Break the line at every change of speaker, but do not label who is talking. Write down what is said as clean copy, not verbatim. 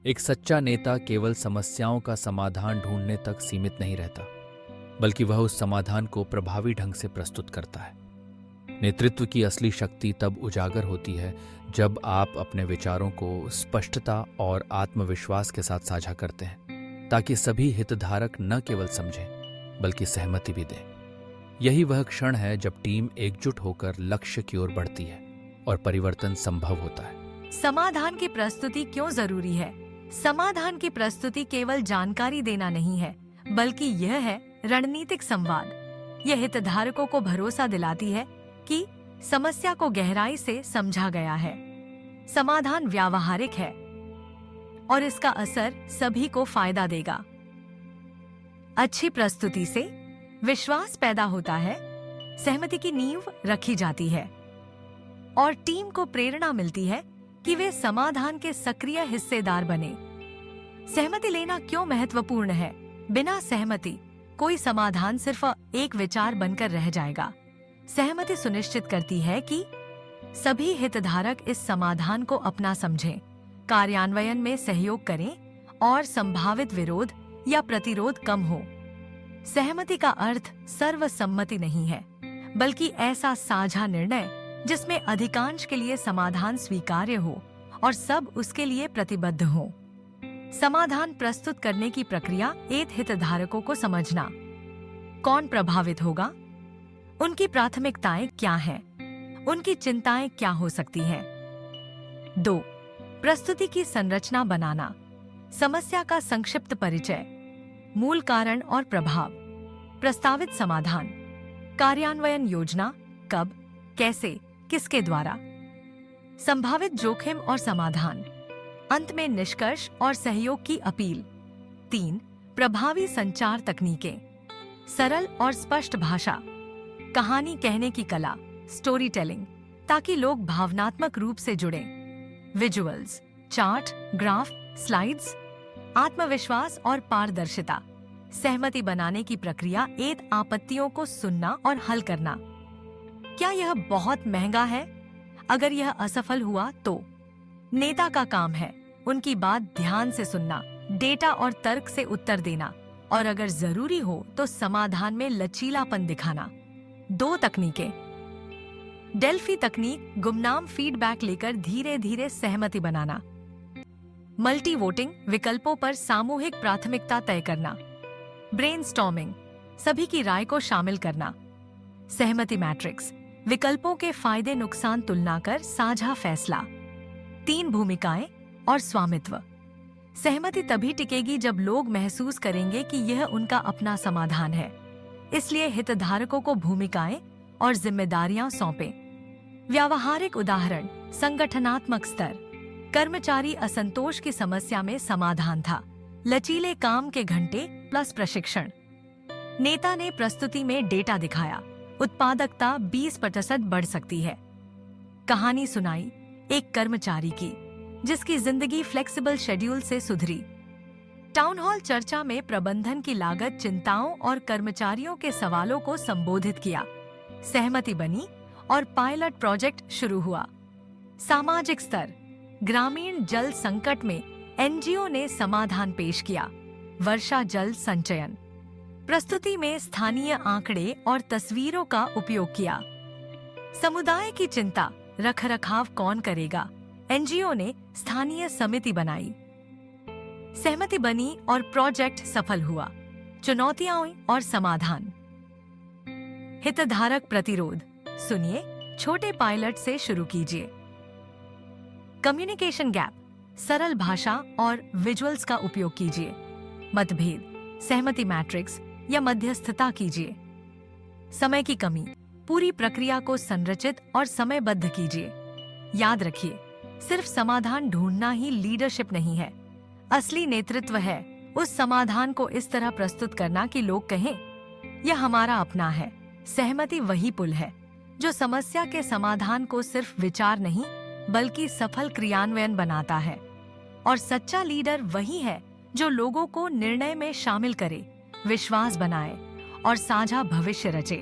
एक सच्चा नेता केवल समस्याओं का समाधान ढूंढने तक सीमित नहीं रहता, बल्कि वह उस समाधान को प्रभावी ढंग से प्रस्तुत करता है। नेतृत्व की असली शक्ति तब उजागर होती है जब आप अपने विचारों को स्पष्टता और आत्मविश्वास के साथ साझा करते हैं, ताकि सभी हितधारक न केवल समझें बल्कि सहमति भी दें। यही वह क्षण है जब टीम एकजुट होकर लक्ष्य की ओर बढ़ती है और परिवर्तन संभव होता है।
समाधान की प्रस्तुति क्यों जरूरी है? समाधान की प्रस्तुति केवल जानकारी देना नहीं है, बल्कि यह है रणनीतिक संवाद। यह हितधारकों को भरोसा दिलाती है कि समस्या को गहराई से समझा गया है, समाधान व्यावहारिक है और इसका असर सभी को फायदा देगा। अच्छी प्रस्तुति से विश्वास पैदा होता है, सहमति की नींव रखी जाती है और टीम को प्रेरणा मिलती है कि वे समाधान के सक्रिय हिस्सेदार बने। सहमति लेना क्यों महत्वपूर्ण है? बिना सहमति कोई समाधान सिर्फ एक विचार बनकर रह जाएगा। सहमति सुनिश्चित करती है कि सभी हितधारक इस समाधान को अपना समझें, कार्यान्वयन में सहयोग करें और संभावित विरोध या प्रतिरोध कम हो। सहमति का अर्थ सर्वसम्मति नहीं है, बल्कि ऐसा साझा निर्णय जिसमें अधिकांश के लिए समाधान स्वीकार्य हो और सब उसके लिए प्रतिबद्ध हो। समाधान प्रस्तुत करने की प्रक्रिया एक हितधारकों को समझना। कौन प्रभावित होगा? उनकी प्राथमिकताएं क्या हैं? उनकी चिंताएं क्या हो सकती हैं? 2. प्रस्तुति की संरचना बनाना। समस्या का संक्षिप्त परिचय, मूल कारण और प्रभाव, प्रस्तावित समाधान, कार्यान्वयन योजना, कब, कैसे, किसके द्वारा, संभावित जोखिम और समाधान, अंत में निष्कर्ष और सहयोग की अपील। 3. प्रभावी संचार तकनीकें। सरल और स्पष्ट भाषा, कहानी कहने की कला, स्टोरी टेलिंग, ताकि लोग भावनात्मक रूप से जुड़ें। विजुअल्स, चार्ट, ग्राफ, स्लाइड्स, आत्मविश्वास और पारदर्शिता। सहमति बनाने की प्रक्रिया एक आपत्तियों को सुनना और हल करना। क्या यह बहुत महंगा है? अगर यह असफल हुआ तो नेता का काम है उनकी बात ध्यान से सुनना, डेटा और तर्क से उत्तर देना और अगर जरूरी हो तो समाधान में लचीलापन दिखाना। 2 तकनीकें। डेल्फी तकनीक, गुमनाम फीडबैक लेकर धीरे धीरे सहमति बनाना। मल्टी वोटिंग, विकल्पों पर सामूहिक प्राथमिकता तय करना। ब्रेनस्टॉर्मिंग, सभी की राय को शामिल करना। सहमति मैट्रिक्स, विकल्पों के फायदे नुकसान तुलना कर साझा फैसला। 3 भूमिकाएं और स्वामित्व। सहमति तभी टिकेगी जब लोग महसूस करेंगे कि यह उनका अपना समाधान है, इसलिए हितधारकों को भूमिकाएं और जिम्मेदारियां सौंपें। व्यावहारिक उदाहरण, संगठनात्मक स्तर, कर्मचारी असंतोष की समस्या में समाधान था, लचीले काम के घंटे प्लस प्रशिक्षण। नेता ने प्रस्तुति में डेटा दिखाया, उत्पादकता 20% बढ़ सकती है। कहानी सुनाई एक कर्मचारी की जिसकी जिंदगी फ्लेक्सिबल शेड्यूल से सुधरी। टाउन हॉल चर्चा में प्रबंधन की लागत, चिंताओं और कर्मचारियों के सवालों को संबोधित किया। सहमति बनी और पायलट प्रोजेक्ट शुरू हुआ। सामाजिक स्तर, ग्रामीण जल संकट में एनजीओ ने समाधान पेश किया। वर्षा जल संचयन, प्रस्तुति में स्थानीय आंकड़े और तस्वीरों का उपयोग किया। समुदाय की चिंता, रखरखाव कौन करेगा? एनजीओ ने स्थानीय समिति बनाई। सहमति बनी और प्रोजेक्ट सफल हुआ। चुनौतियां और समाधान। हितधारक प्रतिरोध, सुनिए, छोटे पायलट से शुरू कीजिए। कम्युनिकेशन गैप, सरल भाषा और विजुअल्स का उपयोग कीजिए। मतभेद, सहमति मैट्रिक्स या मध्यस्थता कीजिए। समय की कमी, पूरी प्रक्रिया को संरचित और समयबद्ध कीजिए। याद रखिए, सिर्फ समाधान ढूंढना ही लीडरशिप नहीं है, असली नेतृत्व है उस समाधान को इस तरह प्रस्तुत करना कि लोग कहें यह हमारा अपना है। सहमति वही पुल है जो समस्या के समाधान को सिर्फ विचार नहीं बल्कि सफल क्रियान्वयन बनाता है। और सच्चा लीडर वही है जो लोगों को निर्णय में शामिल करे, विश्वास बनाए और साझा भविष्य रचे।